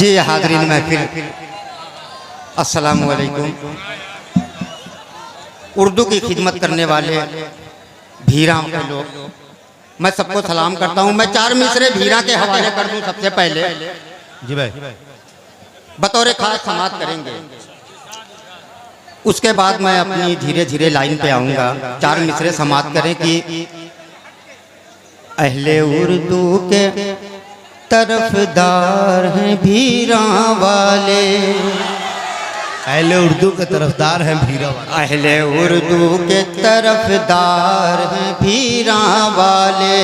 जी हाज़रीन महफिल, अस्सलामु अलैकुम। उर्दू की खिदमत करने वाले भीरा के लोग, मैं सबको सलाम करता हूँ। मैं 4 मिसरे भीरा के हवाले कर दूँ। सबसे पहले जी भाई बतौर खास समात करेंगे, उसके बाद मैं अपनी धीरे धीरे लाइन पे आऊँगा। 4 मिसरे समात करें कि अहले उर्दू के तरफदार हैं भीरा वाले, अहले उर्दू के तरफदार हैं भीरा वाले, अहले उर्दू के तरफदार हैं भीरा वाले,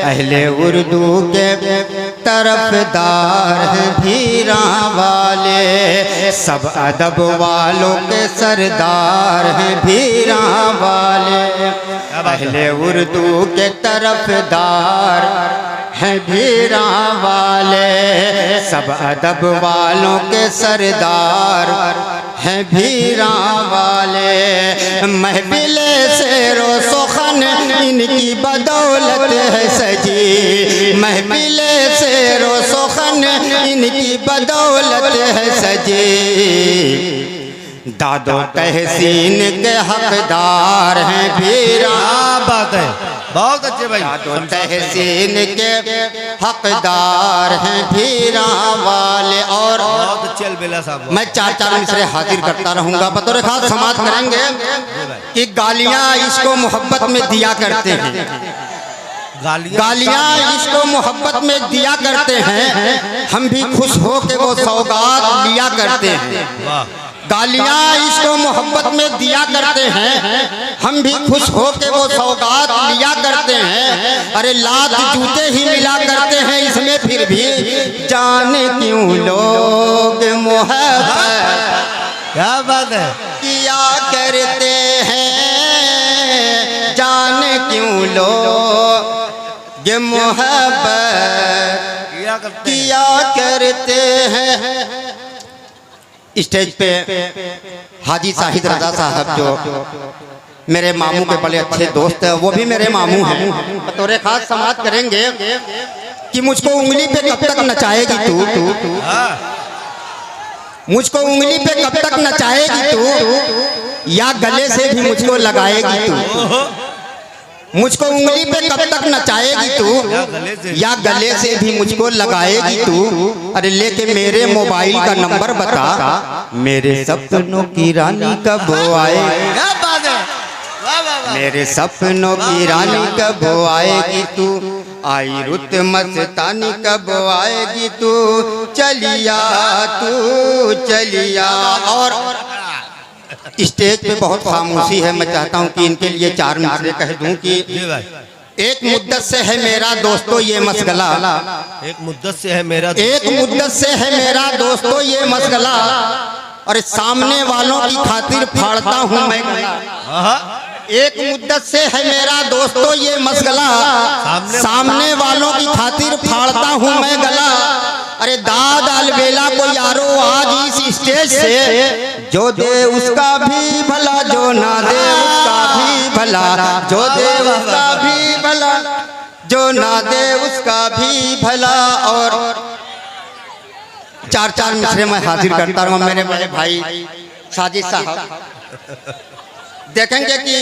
अहले उर्दू के तरफदार हैं भीरा वाले, सब अदब वालों के सरदार हैं भीरा वाले, अहले उर्दू के तरफदार हैं भीरा वाले, सब अदब वालों के सरदार हैं भीरा वाले। महफिल शेरो सुखन इनकी बदौलत है सजी, महफिल शेरो सुखन इनकी बदौलत है सजी, दादो तहसीन के हकदार हैं भीरा। बात है, बहुत अच्छे भाई। दादो तहसीन के हकदार हैं भीरा वाले। और बहुत अच्छे अलबेला साहब। मैं 4 मिसरे हाजिर करता रहूंगा। बतौर खास समात करेंगे कि गालियां इसको मोहब्बत में दिया करते हैं, गालियां इसको मोहब्बत में दिया करते हैं, हम भी खुश हो के वो सौगात लिया करते हैं। गालियां इसको मोहब्बत में दिया करते हैं, हम भी खुश हो के वो सौगात लिया करते हैं। अरे लात जूते ही मिला करते हैं इसमें, फिर भी जाने क्यों लोग मोहब्बत, क्या बात है, किया करते हैं, जाने क्यों लोग मोहब्बत किया करते हैं। स्टेज पे हाजी साहिद रजा साहब जो मेरे मामू के बड़े अच्छे दोस्त हैं, वो भी मेरे मामू हैं। बतौर खास समात करेंगे कि मुझको उंगली पे कब तक नचाएगी तू, मुझको उंगली पे कब तक नचाएगी तू, या गले से भी मुझको लगाएगी तू, मुझको उंगली पे कब तक नचाएगी तू, या गले से भी मुझको लगाएगी तू। अरे लेके मेरे मोबाइल का नंबर बता, मेरे सपनों की रानी कब आएगी, मेरे सपनों की रानी कब आएगी तू, आई रुत मस्तानी कब आएगी तू, चलिया तू चलिया। और स्टेज पे बहुत खामोशी है, मैं चाहता हूँ कि इनके लिए 4 मिसरे कह दूं कि एक मुद्दत से है मेरा दोस्तों ये मसगला, एक मुद्दत से है मेरा, एक मुद्दत से है मेरा दोस्तों ये मसगला, और सामने वालों की खातिर फाड़ता हूँ मैं गला। एक मुद्दत से है मेरा दोस्तों ये मसगला, सामने वालों की खातिर फाड़ता हूँ मैं गला। अरे दाद अलबेला को यारो आज इस स्टेज से, जो दे उसका भी भला, जो ना दे उसका भी भला, जो दे उसका भी भला, जो ना दे उसका भी भला। और 4 मिसरे मैं हाजिर करता हूँ। मेरे बड़े भाई साजिद साहब देखेंगे कि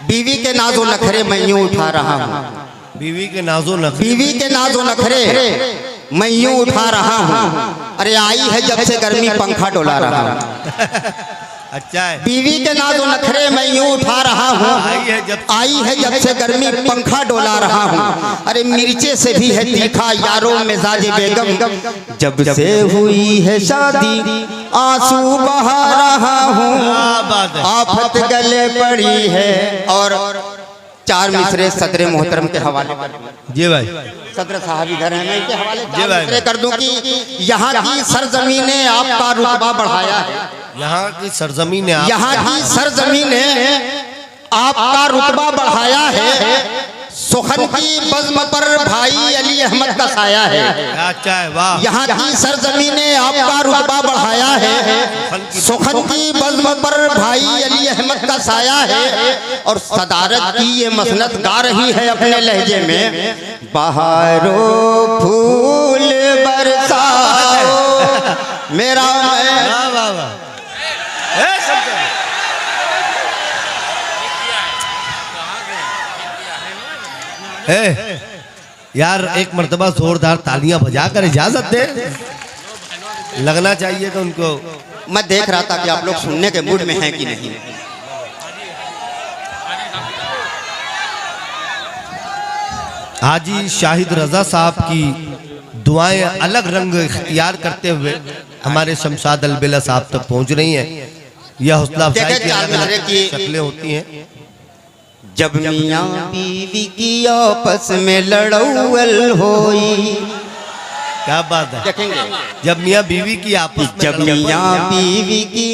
बीवी के नाजो नखरे मैं यूं उठा रहा हूँ, बीवी के नाजो नखरे, बीवी के नाजो नखरे मैं यूं उठा रहा हूँ। अरे आई है जब से गर्मी पंखा डोला रहा हूँ, अच्छा है, बीवी के नाजो नखरे मैं यूं उठा रहा हूँ, आई है जब से गर्मी पंखा डोला रहा हूँ। अरे मिर्चे से भी है तीखा यारो मिजाज बेगम, जब से हुई है शादी आंसू बहा रहा हूँ, आफत गले पड़ी है। और 4 मिसरे सदर मोहतरम के हवाले कर दूं। जी भाई, सदर साहब इधर हैं, मैं इनके हवाले 4 मिसरे कर दूं कि यहाँ की सरजमीन ने आपका रुतबा बढ़ाया है, यहाँ की सरजमीन ने, यहाँ की सरजमीन ने आपका रुतबा बढ़ाया है, सुखन की बज़्म पर भाई अली अहमद का साया है। अच्छा है, वाह। यहाँ की सरजमीन ने आपका रुतबा बढ़ाया है, सुखन की बज़्म पर भाई अली अहमद का साया है। और सदारत की ये मसनद गा रही है अपने लहजे में, बहारो फूल बर मेरा मैं। वाह वाह वाह। ए, सब ए, यार एक मर्तबा जोरदार तालियां बजाकर इजाजत दे, लगना चाहिए तो उनको। मैं देख रहा था कि आप लोग सुनने के मूड में हैं कि नहीं। हाजी शाहिद रजा साहब की दुआएं अलग रंग इख्तियार करते हुए हमारे शमशाद अलबेला साहब तक पहुंच रही हैं। यह हौसला अफजाई की अलग अलग शक्लें होती हैं। जब मियाँ बीवी की आपस में लड़ौल होई, क्या बात है। देखेंगे जब मियाँ बीवी की आपस में जब मियाँ बीवी की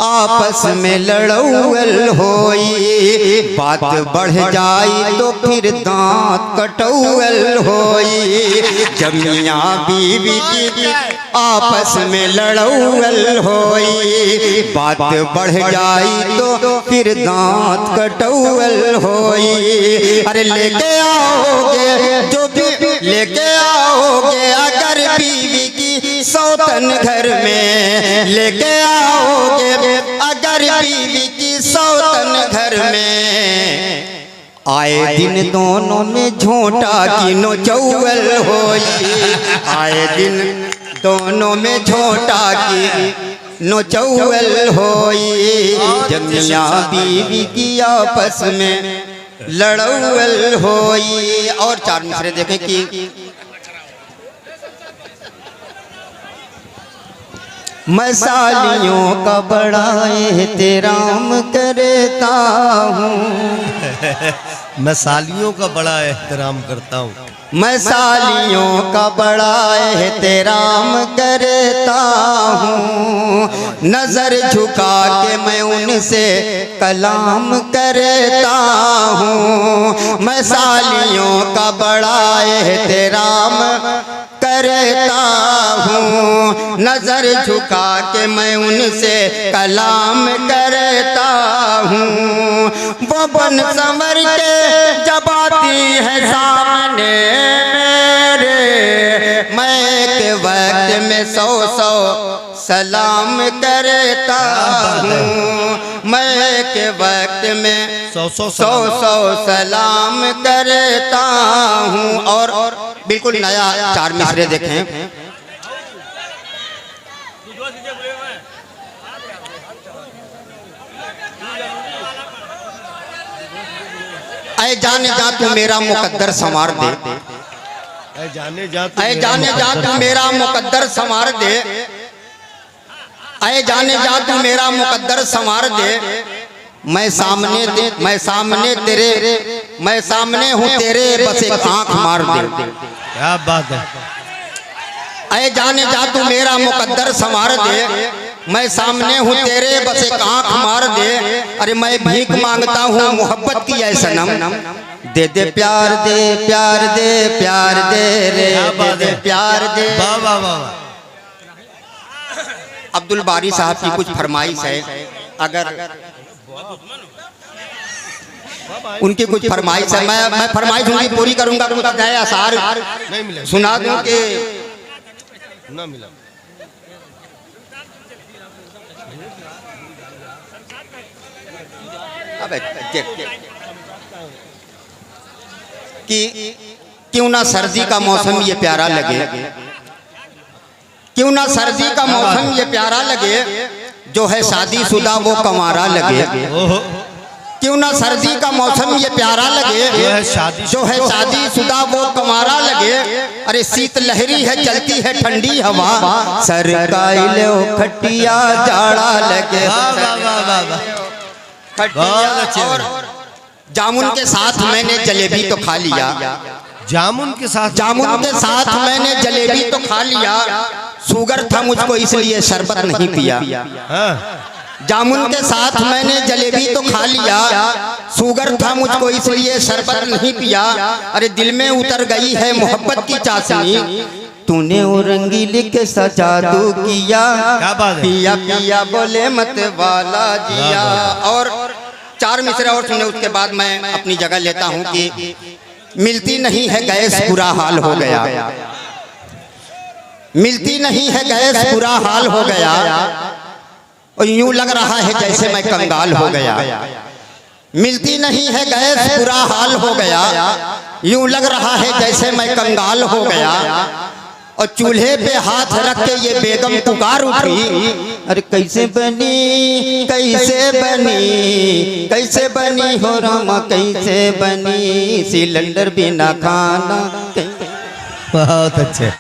आपस में लड़ौल होई, बात बढ़ जाई तो फिर दांत कटौल होई। जब मियाँ बीवी की आपस में लड़ौल होई, बात बढ़ जाई तो फिर दांत कटौल होई। अरे लेके आओगे जो भी लेके आओगे अगर बीवी की सौतन घर में, लेके आओगे अगर बीवी की सौतन घर में, आए दिन दोनों में झोंटा की नोचौल होई। आए दिन दोनों में झोंटा की नोचौल होई। जब मियाँ बीवी की आपस में लड़ौल होई। और चार मिसरे देखें कि मैं सालियों का बड़ा एहतराम करता हूँ। मैं सालियों का बड़ा एहतराम करता हूँ। मैं सालियों का बड़ा एहतराम करता हूँ। नजर झुका के मैं उनसे कलाम करता हूँ। मैं सालियों का बड़ा एहतराम करता हूँ। नजर झुका के मैं उनसे कलाम करता हूँ। वो बन संवर के जब आती है सामने मेरे, मैं के वक्त में 100 सलाम करता हूँ। मैं के वक्त में 100 सलाम करता हूँ। और बिल्कुल नया चार मिसरे देखें। ऐ जाने जा तू मेरा मुकद्दर संवार दे, ऐ जाने जा तू मेरा मुकद्दर संवार दे, ऐ जाने जा तू मेरा मुकद्दर संवार दे। मैं सामने हूँ तेरे, बस एक आंख मार दे। क्या बात है। ऐ जाने जा तू मेरा मुकद्दर संवार दे। मैं सामने हूँ तेरे, बस एक आंख मार दे। अरे मैं भीख मांगता हूँ मोहब्बत की ऐ सनम, दे दे प्यार दे प्यार दे प्यार दे रे, दे दे प्यार दे। वाह वाह वाह। अब्दुल बारी साहब की कुछ फरमाइश है, अगर उनकी कुछ फरमाइश है, मैं फरमाइश उनकी पूरी करूंगा। कुछ नए आसार सुना दूं कि ना मिला। अबे कि क्यों ना सर्दी का मौसम ये प्यारा लगे, क्यों ना सर्दी का मौसम ये प्यारा लगे, जो है शादीशुदा वो कंवारा लगे। क्यों ना सर्दी का मौसम ये प्यारा लगे, जो है शादीशुदा वो कंवारा लगे। अरे शीत लहरी है चलती है ठंडी हवा, सर का लो खटिया जाड़ा लगे। और जामुन के साथ मैंने जलेबी तो खा लिया, जामुन के साथ मैंने जलेबी तो खा लिया। शुगर था मुझको इसलिए शरबत नहीं पिया। जामुन के साथ मैंने जलेबी तो खा लिया, शुगर था मुझको इसलिए शरबत नहीं पिया। अरे दिल में उतर गई है मोहब्बत की चाशनी, तूने वो रंगीली के सजा दू किया। पिया पिया बोले मत वाला जिया। और चार मिसरे और सुने, उसके बाद मैं अपनी जगह लेता हूँ कि मिलती नहीं है गैस, बुरा हाल हो गया। मिलती नहीं है गैस, बुरा हाल हो गया, और यूं लग रहा है जैसे मैं कंगाल हो गया। मिलती नहीं है गैस, बुरा हाल हो गया, यूं लग रहा है जैसे मैं कंगाल हो गया। और चूल्हे पे हाथ रख के ये बेगम पुकार उठी, अरे कैसे बनी, कैसे बनी, कैसे बनी हो रामा, कैसे बनी, सिलेंडर बिना खाना। बहुत अच्छे।